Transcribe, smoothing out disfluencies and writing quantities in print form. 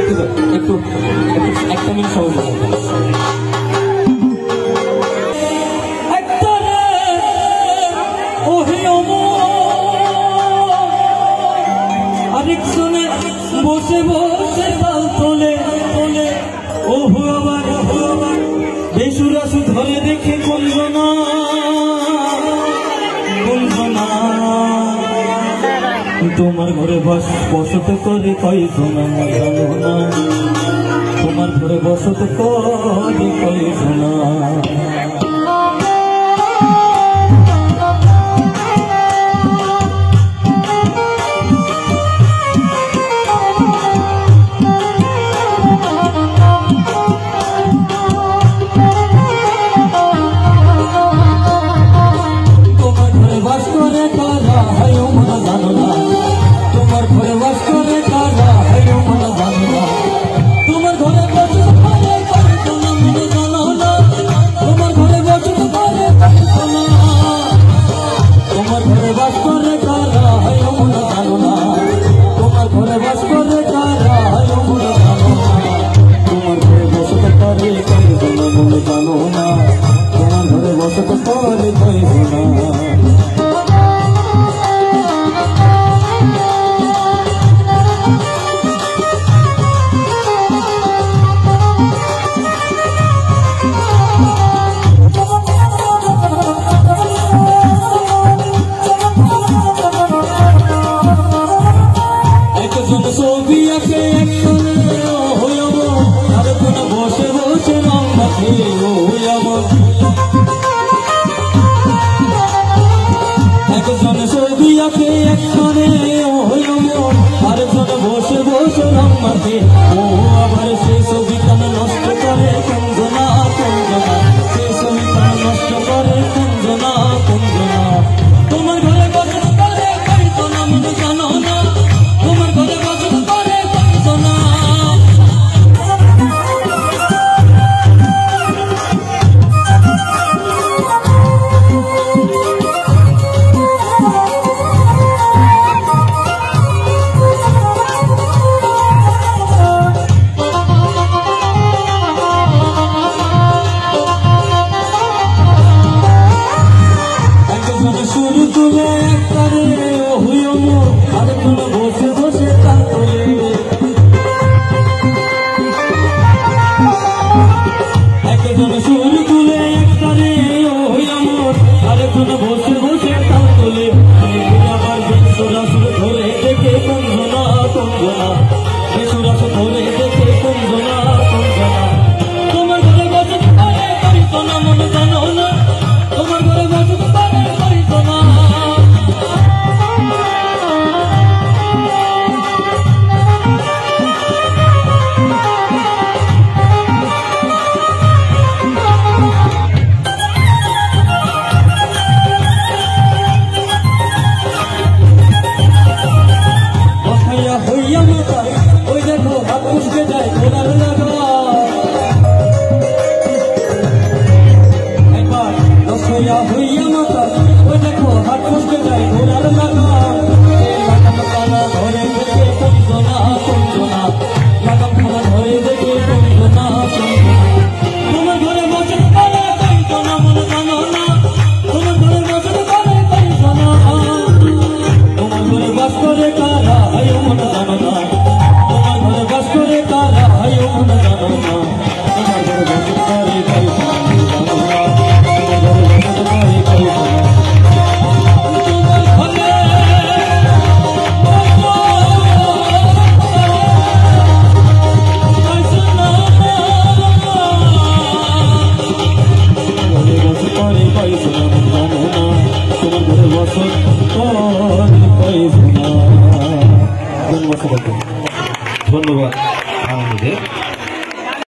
একটু একটা মিনিট সময় আরেকজনে বসে বসে তাল তোলে তোলে ওহু আবার বেসুরাসু ধরে দেখে কঞ্জনা কঞ্জনা তোমার ঘরে বসত করে কয়জনা জানো না তোমার ঘরে বসত করে কয়জনা একজন ছবি আঁকে একজনে আরেকজনে বসে বসে রং মাখে ও আবার সেই ছবি কেন নষ্ট করে কঞ্জনা কঞ্জনা সেই ছবি কেন নষ্ট করে কঞ্জনা কঞ্জনা তোমার ঘরে বসে করে কঞ্জনা মনে জানো না তোমার ঘরে বসে করে কঞ্জনা বসে বসে তাল তোলে একজন সুর তুলে একটারে আরেকজন বসে বসে তাল তোলে আবার বেসুরাসুর ধরে দেখে কঞ্জনা কঞ্জনা বেসুরাসুর ধরে দেখে কঞ্জনা কঞ্জনা তোমার ঘরে বসে করে করিত না মনে জানো না তোমার ঘরে বসে করে করিত না ধন্যবাদ।